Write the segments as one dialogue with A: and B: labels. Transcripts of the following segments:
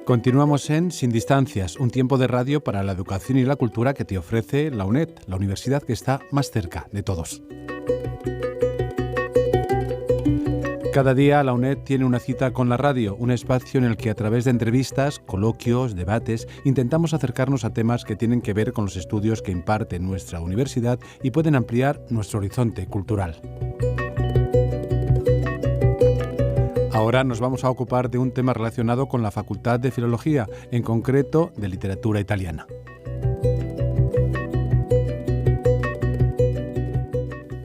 A: Continuamos en Sin Distancias, un tiempo de radio para la educación y la cultura que te ofrece la UNED, la universidad que está más cerca de todos. Cada día la UNED tiene una cita con la radio, un espacio en el que a través de entrevistas, coloquios, debates, intentamos acercarnos a temas que tienen que ver con los estudios que imparte nuestra universidad y pueden ampliar nuestro horizonte cultural. Ahora nos vamos a ocupar de un tema relacionado con la Facultad de Filología, en concreto de Literatura Italiana.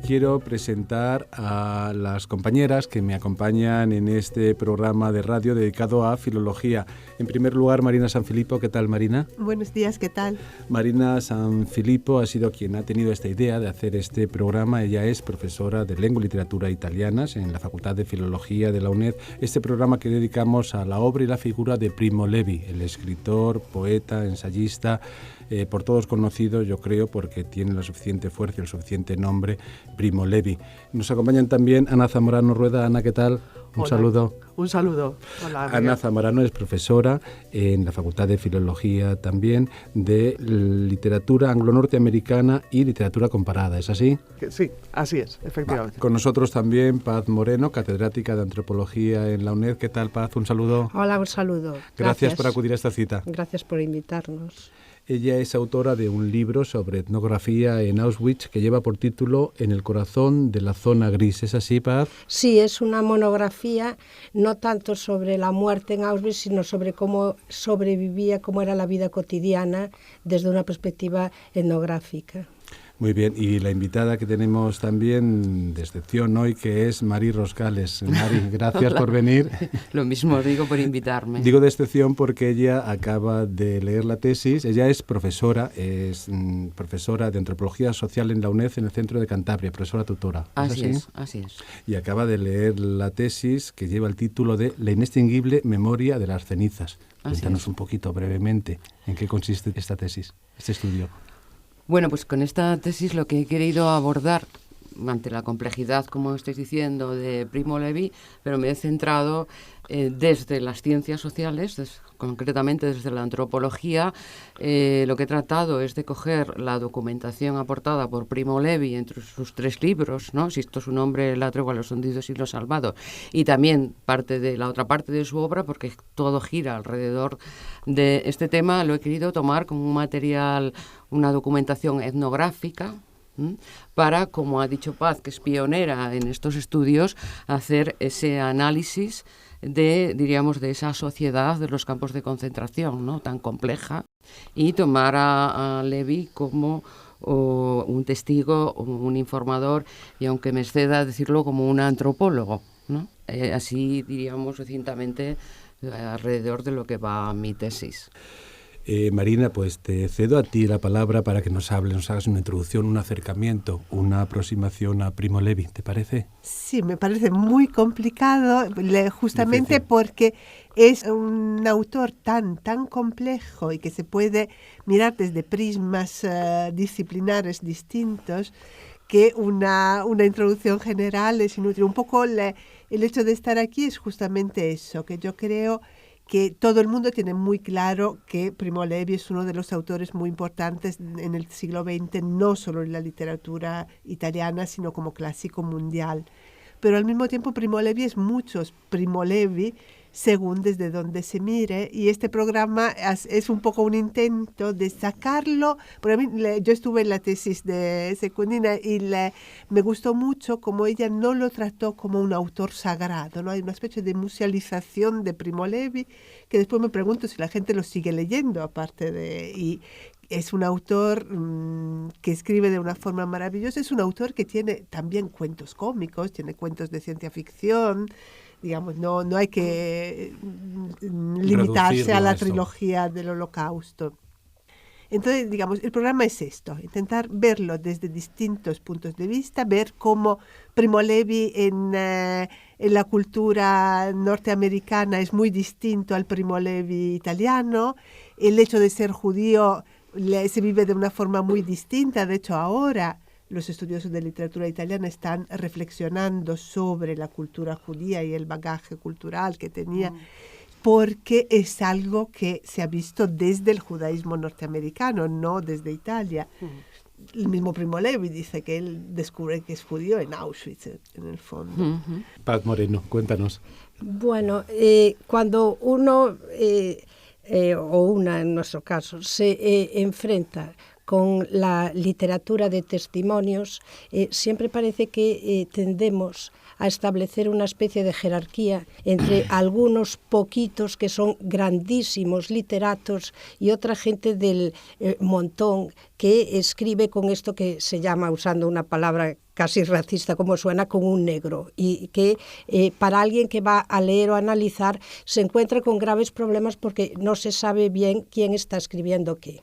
A: Quiero presentar a las compañeras que me acompañan en este programa de radio dedicado a filología. En primer lugar, Marina Sanfilippo. ¿Qué tal, Marina?
B: Buenos días, ¿qué tal?
A: Marina Sanfilippo ha sido quien ha tenido esta idea de hacer este programa. Ella es profesora de Lengua y Literatura Italianas en la Facultad de Filología de la UNED. Este programa que dedicamos a la obra y la figura de Primo Levi, el escritor, poeta, ensayista, por todos conocido, yo creo, porque tiene la suficiente fuerza y el suficiente nombre, Primo Levi. Nos acompañan también Ana Zamorano Rueda. Ana, ¿qué tal? Un saludo.
B: Un saludo. Hola,
A: Ana Zamorano es profesora en la Facultad de Filología también de Literatura Anglo-Norteamericana y Literatura Comparada, ¿es así?
B: Sí, así es, efectivamente.
A: Con nosotros también Paz Moreno, catedrática de Antropología en la UNED. ¿Qué tal, Paz? Un saludo.
C: Hola, un saludo.
A: Gracias por acudir a esta cita.
C: Gracias por invitarnos.
A: Ella es autora de un libro sobre etnografía en Auschwitz que lleva por título En el corazón de la zona gris. ¿Es así, Paz?
C: Sí, es una monografía no tanto sobre la muerte en Auschwitz, sino sobre cómo sobrevivía, cómo era la vida cotidiana desde una perspectiva etnográfica.
A: Muy bien, y la invitada que tenemos también de excepción hoy, que es Mari Roscales. Mari, gracias por venir.
D: Lo mismo digo por invitarme.
A: Digo de excepción porque ella acaba de leer la tesis. Ella es profesora de Antropología Social en la UNED en el Centro de Cantabria, profesora tutora.
D: Así es.
A: Y acaba de leer la tesis que lleva el título de La inextinguible memoria de las cenizas. Cuéntanos un poquito brevemente en qué consiste esta tesis, este estudio.
D: Bueno, pues con esta tesis lo que he querido abordar, ante la complejidad, como estáis diciendo, de Primo Levi, pero me he centrado desde las ciencias sociales, concretamente desde la antropología. Lo que he tratado es de coger la documentación aportada por Primo Levi entre sus 3 libros, ¿no? Sisto su nombre, La tregua, los hundidos y los salvados, y también la otra parte de su obra, porque todo gira alrededor de este tema. Lo he querido tomar como un material, una documentación etnográfica, para, como ha dicho Paz, que es pionera en estos estudios, hacer ese análisis de esa sociedad de los campos de concentración, ¿no?, tan compleja, y tomar a Levi como un testigo, un informador, y aunque me exceda decirlo, como un antropólogo, ¿no? Así diríamos sucintamente alrededor de lo que va mi tesis.
A: Marina, pues te cedo a ti la palabra para que nos hagas una introducción, un acercamiento, una aproximación a Primo Levi, ¿te parece?
B: Sí, me parece muy complicado, justamente difícil, porque es un autor tan complejo y que se puede mirar desde prismas disciplinares distintos, que una introducción general es inútil. Un poco el hecho de estar aquí es justamente eso, que yo creo que todo el mundo tiene muy claro que Primo Levi es uno de los autores muy importantes en el siglo XX, no solo en la literatura italiana, sino como clásico mundial. Pero al mismo tiempo Primo Levi es muchos Primo Levi, según desde donde se mire, y este programa es un poco un intento de sacarlo. Por mí, yo estuve en la tesis de Secundina y me gustó mucho como ella no lo trató como un autor sagrado, ¿no? Hay una especie de musealización de Primo Levi que después me pregunto si la gente lo sigue leyendo, y es un autor que escribe de una forma maravillosa. Es un autor que tiene también cuentos cómicos, tiene cuentos de ciencia ficción. Digamos, no hay que limitarse a la trilogía del Holocausto. Entonces, digamos, el programa es esto, intentar verlo desde distintos puntos de vista, ver cómo Primo Levi en la cultura norteamericana es muy distinto al Primo Levi italiano. El hecho de ser judío se vive de una forma muy distinta. De hecho, ahora los estudiosos de literatura italiana están reflexionando sobre la cultura judía y el bagaje cultural que tenía, porque es algo que se ha visto desde el judaísmo norteamericano, no desde Italia. El mismo Primo Levi dice que él descubre que es judío en Auschwitz, en el fondo.
A: Paz Moreno, cuéntanos.
C: Bueno, cuando uno, o una en nuestro caso, se enfrenta con la literatura de testimonios, siempre parece que tendemos a establecer una especie de jerarquía entre algunos poquitos que son grandísimos literatos y otra gente del montón que escribe con esto que se llama, usando una palabra casi racista como suena, con un negro, y que para alguien que va a leer o analizar se encuentra con graves problemas porque no se sabe bien quién está escribiendo qué.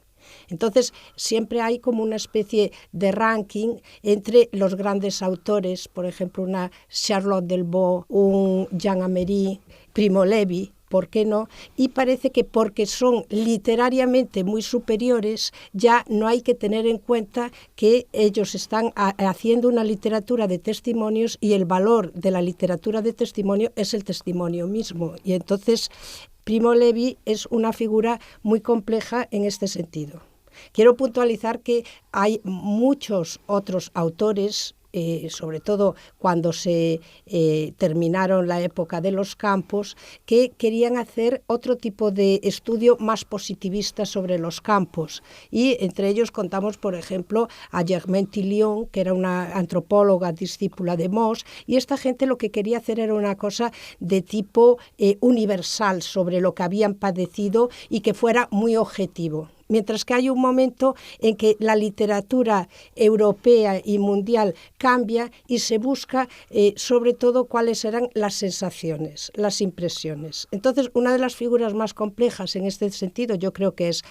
C: Entonces, siempre hay como una especie de ranking entre los grandes autores, por ejemplo, una Charlotte Delvaux, un Jean Améry, Primo Levi, ¿por qué no? Y parece que porque son literariamente muy superiores, ya no hay que tener en cuenta que ellos están haciendo una literatura de testimonios y el valor de la literatura de testimonio es el testimonio mismo. Y entonces Primo Levi es una figura muy compleja en este sentido. Quiero puntualizar que hay muchos otros autores, sobre todo cuando se terminaron la época de los campos, que querían hacer otro tipo de estudio más positivista sobre los campos. Y entre ellos contamos, por ejemplo, a Germaine Tillion, que era una antropóloga discípula de Mauss, y esta gente lo que quería hacer era una cosa de tipo universal sobre lo que habían padecido y que fuera muy objetivo. Mientras que hay un momento en que la literatura europea y mundial cambia y se busca sobre todo cuáles eran las sensaciones, las impresiones. Entonces, una de las figuras más complejas en este sentido yo creo que es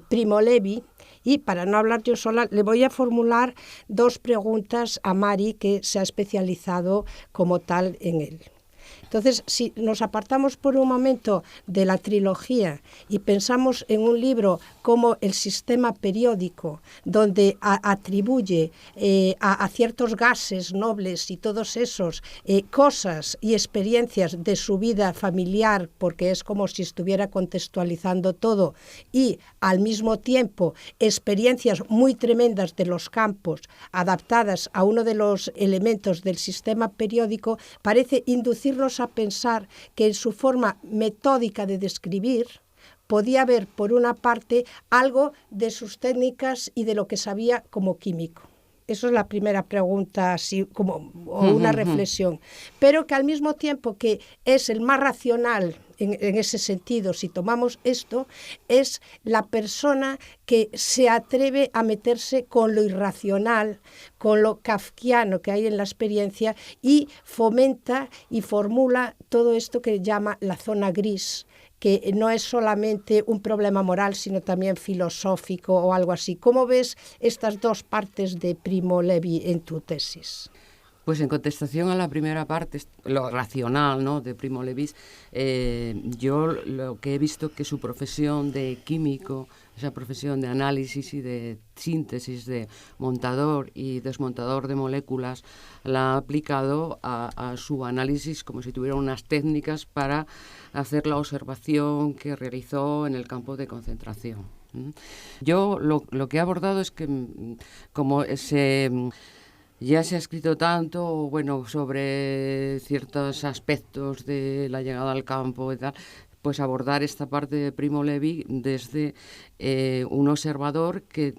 C: Primo Levi, y para no hablar yo sola le voy a formular dos preguntas a Mari, que se ha especializado como tal en él. Entonces, si nos apartamos por un momento de la trilogía y pensamos en un libro como El sistema periódico, donde atribuye a ciertos gases nobles y todos esos cosas y experiencias de su vida familiar, porque es como si estuviera contextualizando todo, y al mismo tiempo experiencias muy tremendas de los campos adaptadas a uno de los elementos del sistema periódico, parece inducirnos a pensar que en su forma metódica de describir podía haber, por una parte, algo de sus técnicas y de lo que sabía como químico. Eso es la primera pregunta, así como o una reflexión. Pero que al mismo tiempo que es el más racional en ese sentido, si tomamos esto, es la persona que se atreve a meterse con lo irracional, con lo kafkiano que hay en la experiencia, y fomenta y formula todo esto que llama la zona gris, que no es solamente un problema moral, sino también filosófico o algo así. ¿Cómo ves estas dos partes de Primo Levi en tu tesis?
D: Pues en contestación a la primera parte, lo racional, ¿no?, de Primo Levi, yo lo que he visto que su profesión de químico, esa profesión de análisis y de síntesis de montador y desmontador de moléculas, la ha aplicado a su análisis como si tuviera unas técnicas para hacer la observación que realizó en el campo de concentración. Yo lo que he abordado es que como ya se ha escrito tanto, bueno, sobre ciertos aspectos de la llegada al campo y tal, pues abordar esta parte de Primo Levi desde un observador que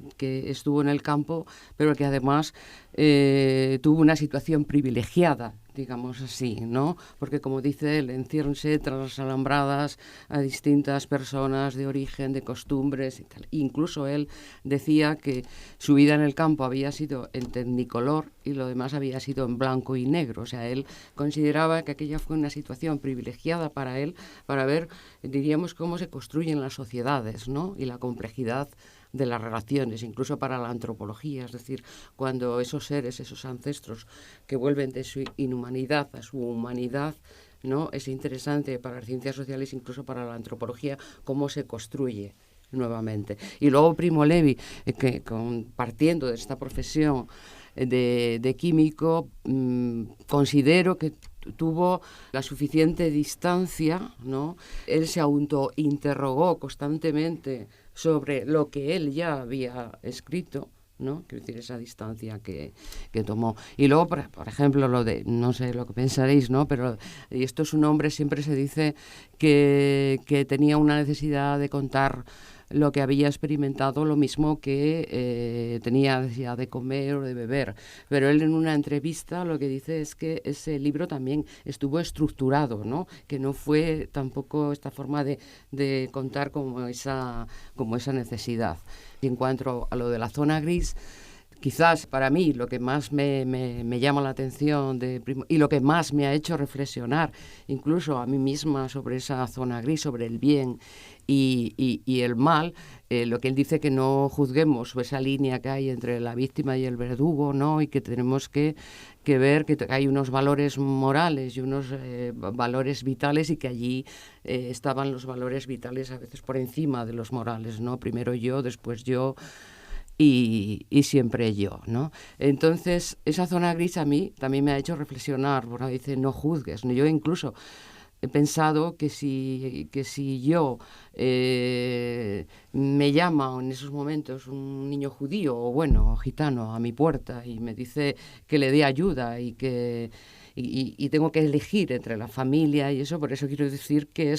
D: estuvo en el campo, pero que además tuvo una situación privilegiada, digamos así, ¿no? Porque, como dice él, enciérrense tras las alambradas a distintas personas de origen, de costumbres y tal. Incluso él decía que su vida en el campo había sido en tecnicolor y lo demás había sido en blanco y negro. O sea, él consideraba que aquella fue una situación privilegiada para él, para ver, diríamos, cómo se construyen las sociedades, ¿no? Y la complejidad de las relaciones, incluso para la antropología, es decir, cuando esos seres, esos ancestros que vuelven de su inhumanidad a su humanidad, ¿no? Es interesante para las ciencias sociales, incluso para la antropología, cómo se construye nuevamente. Y luego Primo Levi, que partiendo de esta profesión de químico, considero que tuvo la suficiente distancia, ¿no? Él se autointerrogó constantemente sobre lo que él ya había escrito, ¿no? Quiero decir, esa distancia que tomó. Y luego, por ejemplo, lo de, no sé lo que pensaréis, ¿no? Pero esto es un hombre, siempre se dice que tenía una necesidad de contar lo que había experimentado, lo mismo que tenía necesidad de comer o de beber. Pero él en una entrevista lo que dice es que ese libro también estuvo estructurado, ¿no? Que no fue tampoco esta forma de contar como esa necesidad. Y en cuanto a lo de la zona gris, quizás para mí lo que más me llama la atención y lo que más me ha hecho reflexionar, incluso a mí misma, sobre esa zona gris, sobre el bien y el mal, lo que él dice, que no juzguemos esa línea que hay entre la víctima y el verdugo, ¿no? Y que tenemos que ver que hay unos valores morales y unos valores vitales, y que allí estaban los valores vitales a veces por encima de los morales, ¿no? Primero yo, después yo, y siempre yo, ¿no? Entonces, esa zona gris a mí también me ha hecho reflexionar, porque dice, no juzgues. Yo incluso he pensado que si yo me llama en esos momentos un niño judío o gitano a mi puerta y me dice que le dé ayuda y que tengo que elegir entre la familia y eso, por eso quiero decir que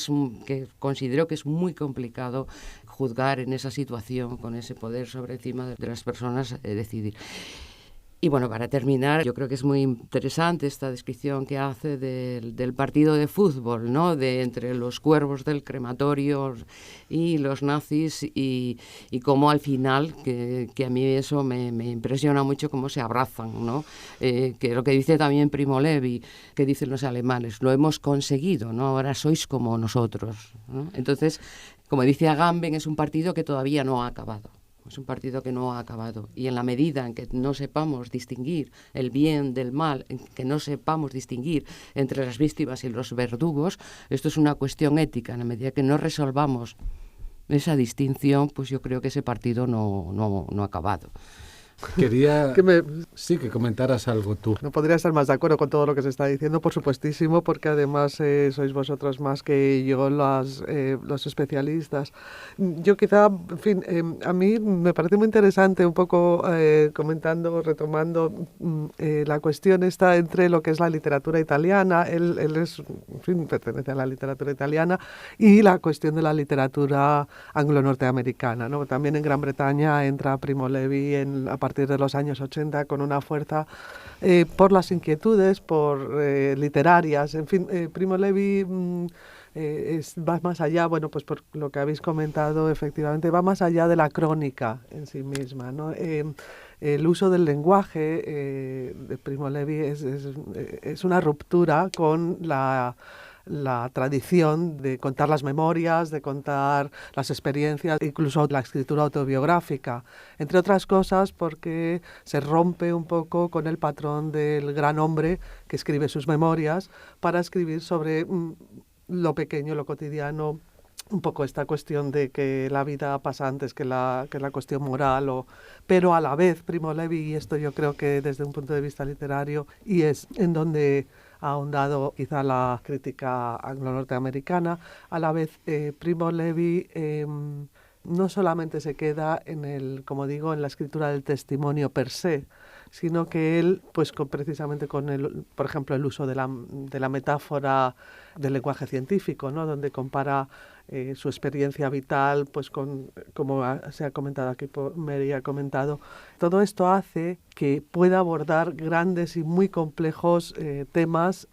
D: considero que es muy complicado juzgar en esa situación, con ese poder sobre encima de las personas, decidir. Y bueno, para terminar, yo creo que es muy interesante esta descripción que hace del partido de fútbol, ¿no? Entre los cuervos del crematorio y los nazis, y cómo al final, que a mí eso me impresiona mucho, cómo se abrazan, ¿no? Que lo que dice también Primo Levi, que dicen los alemanes, lo hemos conseguido, ¿no? Ahora sois como nosotros, ¿no? Entonces, como dice Agamben, es un partido que todavía no ha acabado. Es un partido que no ha acabado, y en la medida en que no sepamos distinguir el bien del mal, en que no sepamos distinguir entre las víctimas y los verdugos, esto es una cuestión ética. En la medida que no resolvamos esa distinción, pues yo creo que ese partido no ha acabado.
A: Quería que comentaras algo tú.
E: No podría estar más de acuerdo con todo lo que se está diciendo, por supuestísimo, porque además sois vosotros más que yo los especialistas. Yo quizá, en fin, a mí me parece muy interesante un poco retomando la cuestión está entre lo que es la literatura italiana, él es, en fin, pertenece a la literatura italiana, y la cuestión de la literatura anglo-norteamericana, ¿no? También en Gran Bretaña entra Primo Levi a partir de los años 80 con una fuerza por las inquietudes, literarias. En fin, Primo Levi va más allá, bueno, pues por lo que habéis comentado, efectivamente, va más allá de la crónica en sí misma, ¿no? El uso del lenguaje de Primo Levi es una ruptura con la tradición de contar las memorias, de contar las experiencias, incluso la escritura autobiográfica, entre otras cosas porque se rompe un poco con el patrón del gran hombre que escribe sus memorias para escribir sobre lo pequeño, lo cotidiano, un poco esta cuestión de que la vida pasa antes que la cuestión moral, pero a la vez Primo Levi, y esto yo creo que desde un punto de vista literario, y es en donde ha ahondado quizá la crítica anglo-norteamericana, a la vez Primo Levi no solamente se queda como digo, en la escritura del testimonio per se, sino que él, pues precisamente con por ejemplo, el uso de la metáfora del lenguaje científico, ¿no? Donde compara su experiencia vital, pues como se ha comentado aquí, Mary ha comentado, todo esto hace que pueda abordar grandes y muy complejos temas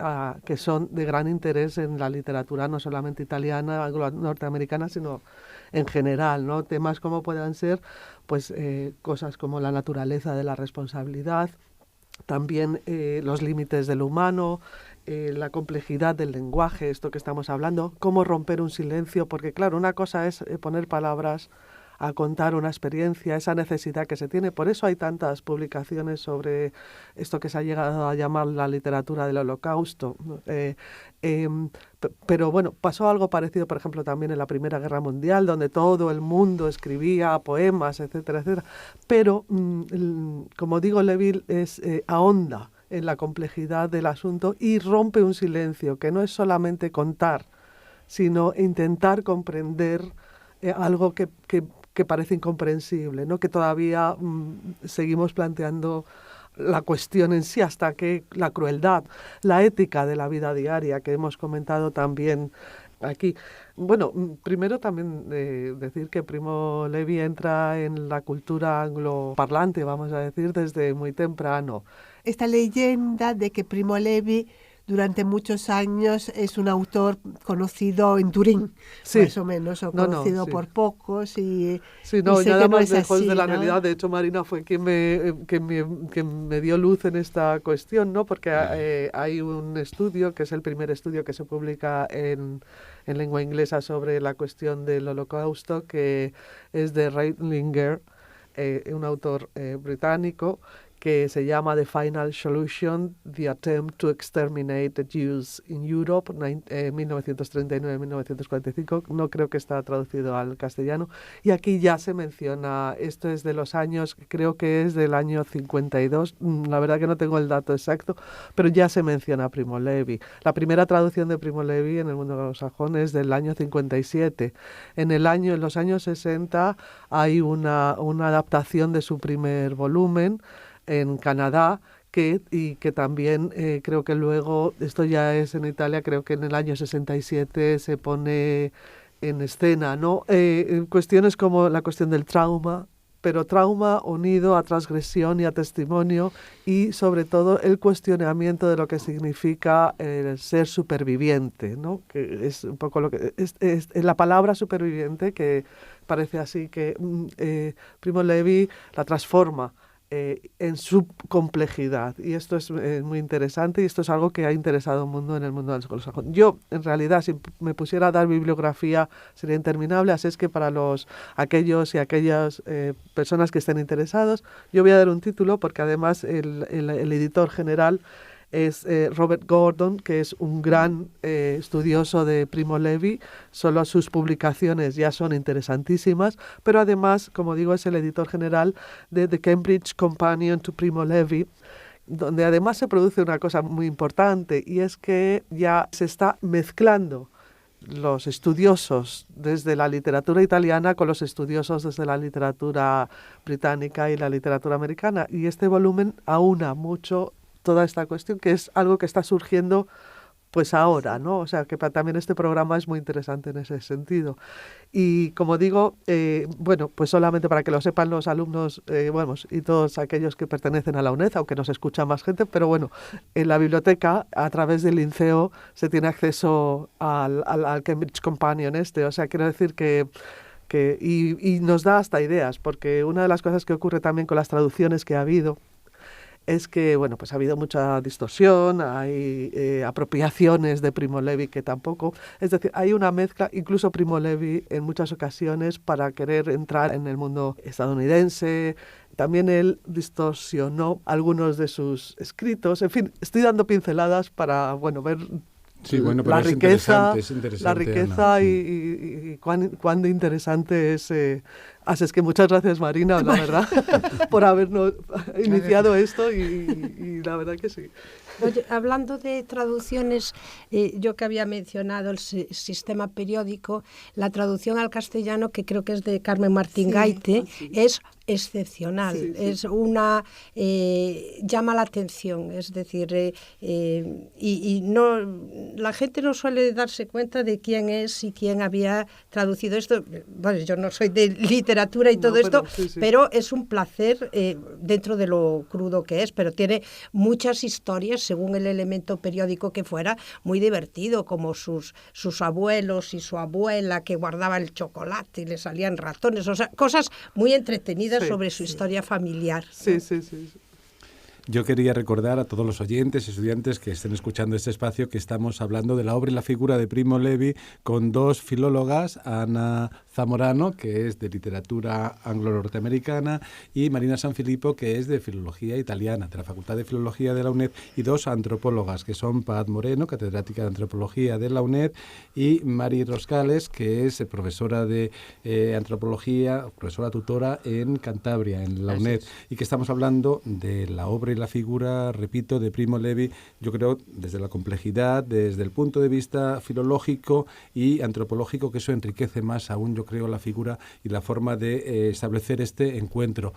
E: que son de gran interés en la literatura, no solamente italiana, norteamericana, sino en general, ¿no? Temas como puedan ser, pues cosas como la naturaleza de la responsabilidad, también los límites del humano, la complejidad del lenguaje, esto que estamos hablando, cómo romper un silencio, porque claro, una cosa es poner palabras a contar una experiencia, esa necesidad que se tiene. Por eso hay tantas publicaciones sobre esto que se ha llegado a llamar la literatura del Holocausto. Pero bueno, pasó algo parecido, por ejemplo, también en la Primera Guerra Mundial, donde todo el mundo escribía poemas, etcétera, etcétera. Pero, como digo, Levy ahonda en la complejidad del asunto y rompe un silencio, que no es solamente contar, sino intentar comprender algo que parece incomprensible, ¿no? Que todavía seguimos planteando la cuestión en sí, hasta que la crueldad, la ética de la vida diaria que hemos comentado también aquí. Bueno, primero también decir que Primo Levi entra en la cultura angloparlante, vamos a decir, desde muy temprano.
B: Esta leyenda de que Primo Levi durante muchos años es un autor conocido en Turín, sí, más o menos, o conocido por pocos. Y
E: nada más lejos de la realidad. De hecho, Marina fue quien me dio luz en esta cuestión, ¿no? Porque hay un estudio, que es el primer estudio que se publica en lengua inglesa sobre la cuestión del Holocausto, que es de Reitlinger, un autor británico, que se llama The Final Solution, The Attempt to Exterminate the Jews in Europe, 1939-1945. No creo que está traducido al castellano. Y aquí ya se menciona, esto es de los años, creo que es del año 52, la verdad que no tengo el dato exacto, pero ya se menciona a Primo Levi. La primera traducción de Primo Levi en el mundo anglosajón es del año 57. En los años 60 hay una adaptación de su primer volumen en Canadá, que también creo que luego, esto ya es en Italia, creo que en el año 67 se pone en escena, ¿no? Cuestiones como la cuestión del trauma, pero trauma unido a transgresión y a testimonio, y sobre todo el cuestionamiento de lo que significa el ser superviviente, ¿no? Que es un poco lo que es la palabra superviviente, que parece así que Primo Levi la transforma en su complejidad, y esto es muy interesante, y esto es algo que ha interesado mundo en el mundo del anglosajón. Yo, en realidad, si me pusiera a dar bibliografía sería interminable, así es que para aquellos y aquellas personas que estén interesados, yo voy a dar un título, porque además el editor general es Robert Gordon, que es un gran estudioso de Primo Levi. Solo sus publicaciones ya son interesantísimas, pero además, como digo, es el editor general de The Cambridge Companion to Primo Levi, donde además se produce una cosa muy importante, y es que ya se está mezclando los estudiosos desde la literatura italiana con los estudiosos desde la literatura británica y la literatura americana, y este volumen aúna mucho toda esta cuestión, que es algo que está surgiendo pues ahora, ¿no? O sea, que también este programa es muy interesante en ese sentido. Y como digo, bueno, pues solamente para que lo sepan los alumnos, y todos aquellos que pertenecen a la UNED, aunque nos escucha más gente, pero bueno, en la biblioteca, a través del Linceo, se tiene acceso al Cambridge Companion o sea, quiero decir que nos da hasta ideas, porque una de las cosas que ocurre también con las traducciones que ha habido es que, bueno, pues ha habido mucha distorsión, hay apropiaciones de Primo Levi que tampoco, es decir, hay una mezcla, incluso Primo Levi en muchas ocasiones, para querer entrar en el mundo estadounidense, también él distorsionó algunos de sus escritos. En fin, estoy dando pinceladas para, bueno, ver
A: sí, bueno, pero
E: la riqueza,
A: es interesante,
E: la riqueza,
A: Ana,
E: y cuán de interesante es. Así es que muchas gracias, Marina, la verdad, por habernos iniciado esto, y la verdad que sí.
C: Oye, hablando de traducciones, yo que había mencionado el sistema periódico, la traducción al castellano, que creo que es de Carmen Martín Gaite, es excepcional, es una llama la atención, es decir, y no, la gente no suele darse cuenta de quién es y quién había traducido esto. Bueno, yo no soy de literatura y todo esto, pero es un placer dentro de lo crudo que es, pero tiene muchas historias, según el elemento periódico que fuera, muy divertido, como sus abuelos y su abuela que guardaba el chocolate y le salían ratones, o sea, cosas muy entretenidas sobre su historia familiar.
E: Sí.
A: Yo quería recordar a todos los oyentes y estudiantes que estén escuchando este espacio que estamos hablando de la obra y la figura de Primo Levi con dos filólogas, Ana Zamorano, que es de literatura anglo-norteamericana, y Marina Sanfilippo, que es de filología italiana, de la Facultad de Filología de la UNED, y dos antropólogas, que son Paz Moreno, catedrática de antropología de la UNED, y Mari Roscales, que es profesora de antropología, profesora tutora en Cantabria, en la UNED, y que estamos hablando de la obra y la figura, repito, de Primo Levi, yo creo, desde la complejidad, desde el punto de vista filológico y antropológico, que eso enriquece más aún, yo creo, la figura y la forma de establecer este encuentro.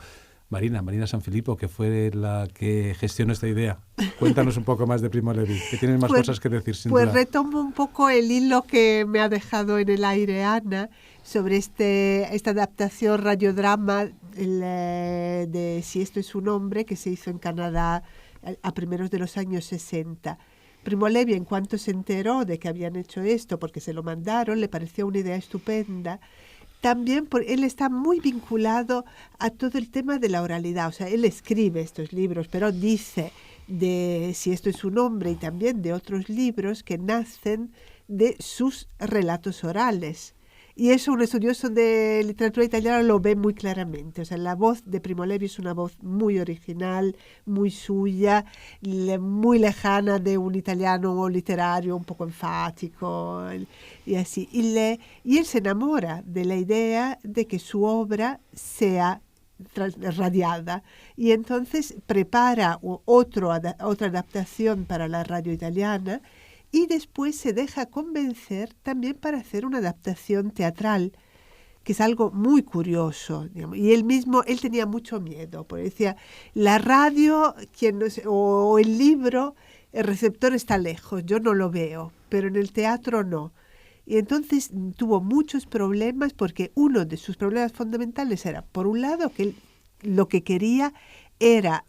A: Marina Sanfilippo, que fue la que gestionó esta idea. Cuéntanos un poco más de Primo Levi, que tienes más cosas que decir, sin duda.
B: Retomo un poco el hilo que me ha dejado en el aire Ana sobre esta adaptación radiodrama de Si esto es un hombre, que se hizo en Canadá a primeros de los años 60. Primo Levi, en cuanto se enteró de que habían hecho esto, porque se lo mandaron, le pareció una idea estupenda. También él está muy vinculado a todo el tema de la oralidad. O sea, él escribe estos libros, pero dice de Si esto es un hombre y también de otros libros que nacen de sus relatos orales. Y eso un estudioso de literatura italiana lo ve muy claramente. O sea, la voz de Primo Levi es una voz muy original, muy suya, muy lejana de un italiano literario un poco enfático y así. Y él se enamora de la idea de que su obra sea radiada, y entonces prepara otra adaptación para la radio italiana, y después se deja convencer también para hacer una adaptación teatral, que es algo muy curioso, digamos. Y él tenía mucho miedo, porque decía, la radio o el libro, el receptor está lejos, yo no lo veo, pero en el teatro no. Y entonces tuvo muchos problemas, porque uno de sus problemas fundamentales era, por un lado, que él lo que quería era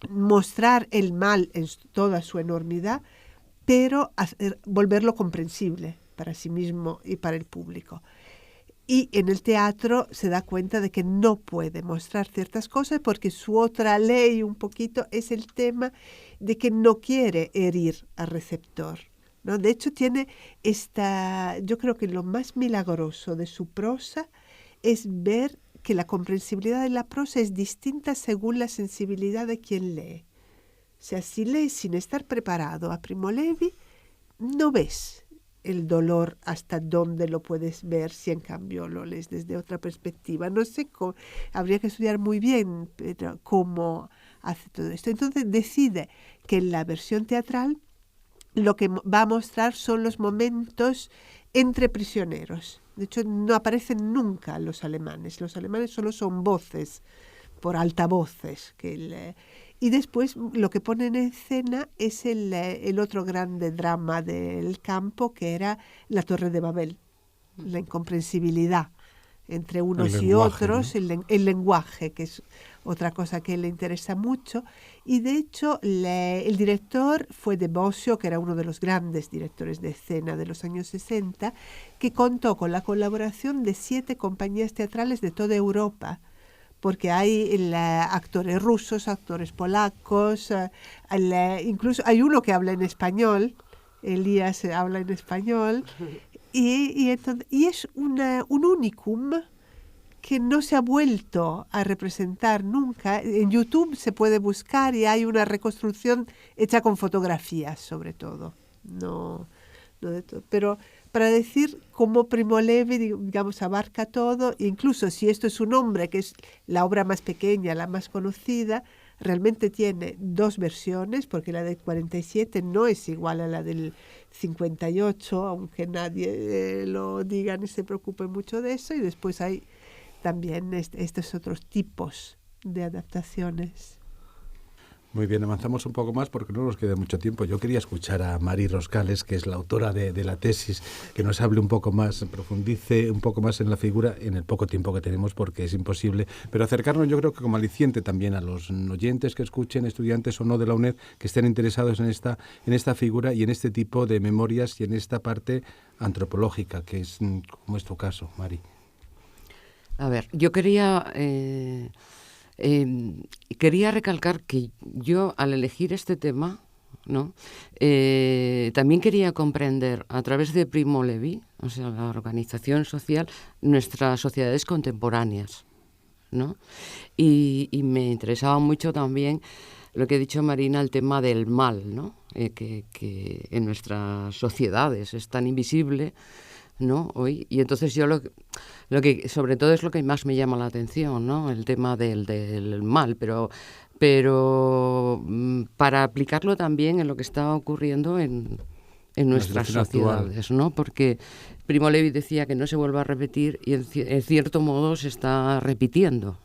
B: mostrar el mal en toda su enormidad, pero volverlo comprensible para sí mismo y para el público. Y en el teatro se da cuenta de que no puede mostrar ciertas cosas, porque su otra ley un poquito es el tema de que no quiere herir al receptor, ¿no? De hecho, tiene yo creo que lo más milagroso de su prosa es ver que la comprensibilidad de la prosa es distinta según la sensibilidad de quien lee. O sea, si lees sin estar preparado a Primo Levi, no ves el dolor hasta dónde lo puedes ver si en cambio lo lees desde otra perspectiva. No sé cómo, habría que estudiar muy bien cómo hace todo esto. Entonces decide que en la versión teatral lo que va a mostrar son los momentos entre prisioneros. De hecho, no aparecen nunca los alemanes. Los alemanes solo son voces, por altavoces. Y después lo que ponen en escena es el otro grande drama del campo, que era la Torre de Babel, la incomprensibilidad entre unos y otros, ¿no? El lenguaje, que es otra cosa que le interesa mucho. Y de hecho el director fue de Bosio, que era uno de los grandes directores de escena de los años 60, que contó con la colaboración de 7 compañías teatrales de toda Europa, porque hay actores rusos, actores polacos, incluso hay uno que habla en español, Elías habla en español, y es un unicum que no se ha vuelto a representar nunca. En YouTube se puede buscar y hay una reconstrucción hecha con fotografías, sobre todo, no de todo. Pero para decir cómo Primo Levi, digamos, abarca todo, incluso si esto es un hombre, que es la obra más pequeña, la más conocida, realmente tiene 2 versiones, porque la del 47 no es igual a la del 58, aunque nadie lo diga ni se preocupe mucho de eso, y después hay también estos otros tipos de adaptaciones.
A: Muy bien, avanzamos un poco más porque no nos queda mucho tiempo. Yo quería escuchar a Mari Roscales, que es la autora de la tesis, que nos hable un poco más, profundice un poco más en la figura en el poco tiempo que tenemos, porque es imposible, pero acercarnos, yo creo que como aliciente también a los oyentes que escuchen, estudiantes o no de la UNED, que estén interesados en esta figura y en este tipo de memorias y en esta parte antropológica, que es como es tu caso, Mari.
D: A ver, yo quería recalcar que yo, al elegir este tema, ¿no? También quería comprender a través de Primo Levi, o sea, la organización social, nuestras sociedades contemporáneas, ¿no? Y me interesaba mucho también lo que ha dicho Marina, el tema del mal, ¿no? Que en nuestras sociedades es tan invisible, ¿no? Hoy, y entonces yo lo que sobre todo es lo que más me llama la atención, ¿no? El tema del mal, pero para aplicarlo también en lo que está ocurriendo en nuestras sociedades, ¿no? Porque Primo Levi decía que no se vuelva a repetir y en cierto modo se está repitiendo,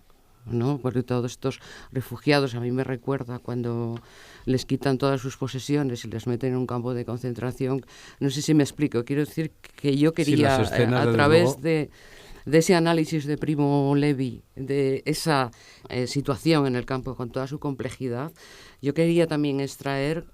D: ¿no? Porque todos estos refugiados, a mí me recuerda cuando les quitan todas sus posesiones y les meten en un campo de concentración. No sé si me explico. Quiero decir que yo quería, a través de ese análisis de Primo Levi, de esa situación en el campo con toda su complejidad, yo quería también extraer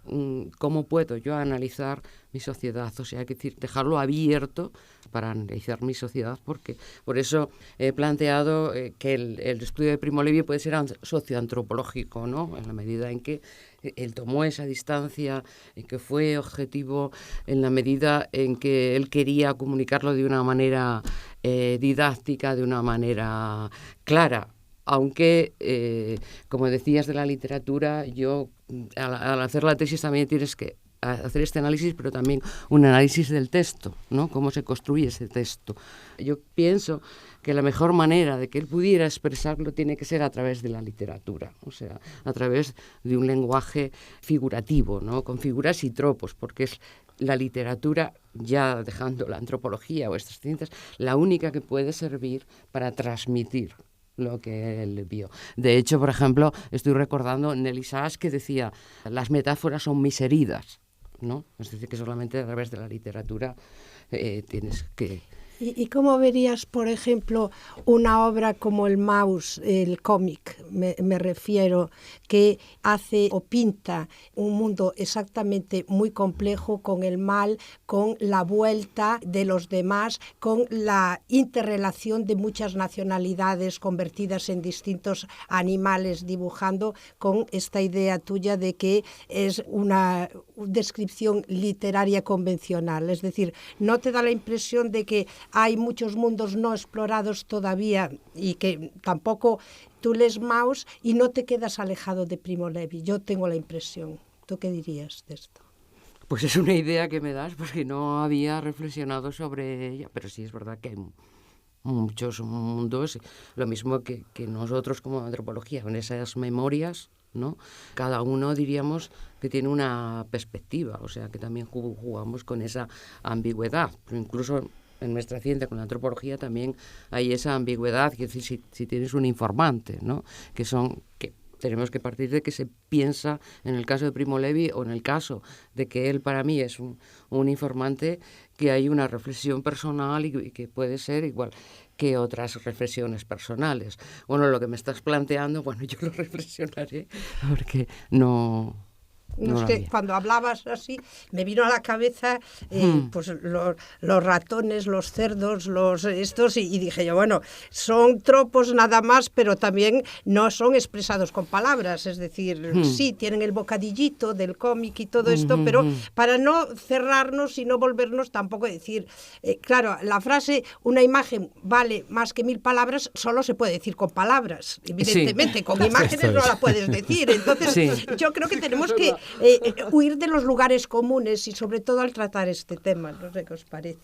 D: cómo puedo yo analizar mi sociedad, o sea, decir, dejarlo abierto para analizar mi sociedad, porque por eso he planteado que el estudio de Primo Levi puede ser socioantropológico, ¿no? En la medida en que él tomó esa distancia, en que fue objetivo, en la medida en que él quería comunicarlo de una manera didáctica, de una manera clara. Aunque, como decías de la literatura, yo al hacer la tesis también tienes que hacer este análisis, pero también un análisis del texto, ¿no? Cómo se construye ese texto. Yo pienso que la mejor manera de que él pudiera expresarlo tiene que ser a través de la literatura, o sea, a través de un lenguaje figurativo, ¿no? Con figuras y tropos, porque es la literatura, ya dejando la antropología o estas ciencias, la única que puede servir para transmitir lo que él vio. De hecho, por ejemplo, estoy recordando Nelly Sachs que decía, las metáforas son mis heridas, ¿no? Es decir, que solamente a través de la literatura tienes que...
C: ¿Y cómo verías, por ejemplo, una obra como El Maus, el cómic, me refiero, que hace o pinta un mundo exactamente muy complejo con el mal, con la vuelta de los demás, con la interrelación de muchas nacionalidades convertidas en distintos animales, dibujando con esta idea tuya de que es una descripción literaria convencional? Es decir, ¿no te da la impresión de que hay muchos mundos no explorados todavía y que tampoco tú lees Maus y no te quedas alejado de Primo Levi? Yo tengo la impresión. ¿Tú qué dirías de esto?
D: Pues es una idea que me das porque no había reflexionado sobre ella, pero sí es verdad que hay muchos mundos, lo mismo que nosotros como antropología, con esas memorias, ¿no? Cada uno diríamos que tiene una perspectiva, o sea que también jugamos con esa ambigüedad, pero incluso en nuestra ciencia, con la antropología, también hay esa ambigüedad, es decir, si tienes un informante, ¿no? que tenemos que partir de que se piensa, en el caso de Primo Levi, o en el caso de que él para mí es un informante, que hay una reflexión personal y que puede ser igual que otras reflexiones personales. Bueno, lo que me estás planteando, bueno, yo lo reflexionaré, porque no...
C: No, es que cuando hablabas así me vino a la cabeza pues los ratones, los cerdos, estos y dije yo, bueno, son tropos nada más, pero también no son expresados con palabras, es decir, sí, tienen el bocadillito del cómic y todo esto, pero para no cerrarnos y no volvernos tampoco a decir, claro, la frase, una imagen vale más que 1000 palabras, solo se puede decir con palabras, evidentemente, sí. Con imágenes no la puedes decir, entonces sí. Yo creo que tenemos que huir de los lugares comunes y sobre todo al tratar este tema, no sé qué os parece.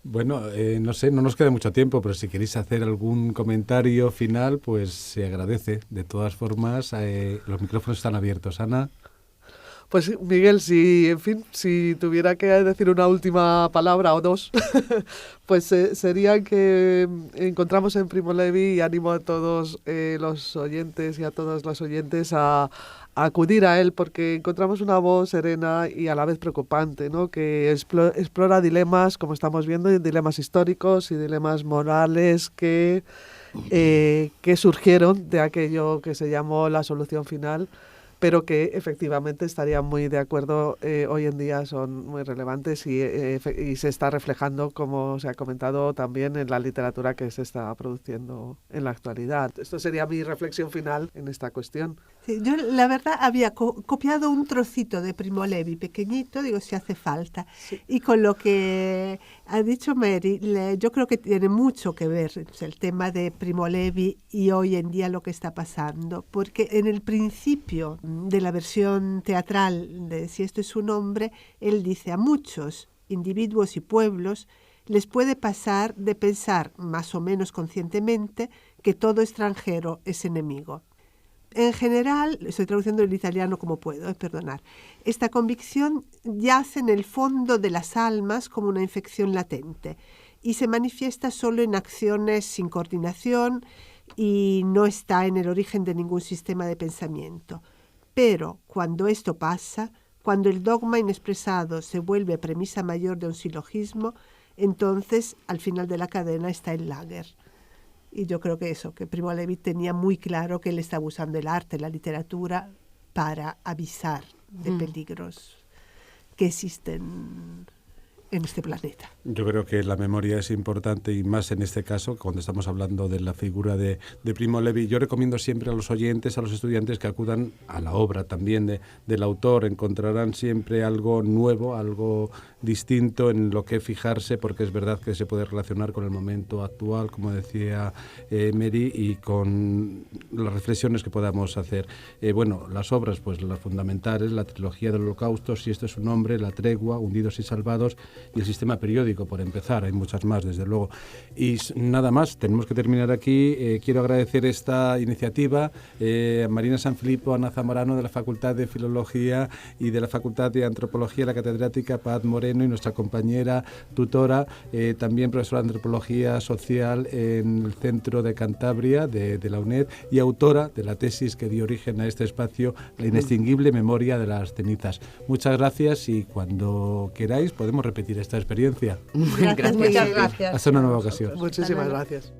A: Bueno, no sé, no nos queda mucho tiempo, pero si queréis hacer algún comentario final, pues se agradece. De todas formas, los micrófonos están abiertos. Ana.
E: Pues Miguel, si tuviera que decir una última palabra o dos, pues sería que encontramos en Primo Levi, y animo a todos los oyentes y a todas las oyentes a acudir a él, porque encontramos una voz serena y a la vez preocupante, ¿no? Que explora dilemas, como estamos viendo, dilemas históricos y dilemas morales que surgieron de aquello que se llamó la solución final, pero que efectivamente estarían muy de acuerdo, hoy en día son muy relevantes y se está reflejando, como se ha comentado, también en la literatura que se está produciendo en la actualidad. Esto sería mi reflexión final en esta cuestión.
B: Sí, yo la verdad había copiado un trocito de Primo Levi, pequeñito, digo, si hace falta. Sí. Y con lo que ha dicho Mary, yo creo que tiene mucho que ver el tema de Primo Levi y hoy en día lo que está pasando, porque en el principio de la versión teatral de Si esto es un hombre, él dice a muchos individuos y pueblos les puede pasar de pensar más o menos conscientemente que todo extranjero es enemigo. En general, estoy traduciendo el italiano como puedo, perdonar. Esta convicción yace en el fondo de las almas como una infección latente y se manifiesta solo en acciones sin coordinación y no está en el origen de ningún sistema de pensamiento. Pero cuando esto pasa, cuando el dogma inexpresado se vuelve premisa mayor de un silogismo, entonces al final de la cadena está el lager. Y yo creo que eso, que Primo Levi tenía muy claro que él estaba usando el arte, la literatura, para avisar de peligros que existen en este planeta.
A: Yo creo que la memoria es importante y más en este caso, cuando estamos hablando de la figura de Primo Levi. Yo recomiendo siempre a los oyentes, a los estudiantes que acudan a la obra también del autor. Encontrarán siempre algo nuevo, algo distinto en lo que fijarse, porque es verdad que se puede relacionar con el momento actual, como decía Mary, y con las reflexiones que podamos hacer. Bueno, las obras, pues las fundamentales, la trilogía del Holocausto, Si esto es un hombre, La tregua, Hundidos y salvados, y el sistema periódico, por empezar. Hay muchas más, desde luego. Y nada más, tenemos que terminar aquí. Quiero agradecer esta iniciativa a Marina Sanfilippo, a Ana Zamorano de la Facultad de Filología y de la Facultad de Antropología, la catedrática Paz Moreno y nuestra compañera tutora, también profesora de Antropología Social en el Centro de Cantabria de la UNED y autora de la tesis que dio origen a este espacio, La inextinguible memoria de las cenizas. Muchas gracias y cuando queráis podemos repetir esta experiencia.
C: Gracias. Muchas gracias.
A: Hasta una nueva ocasión.
E: Muchísimas gracias.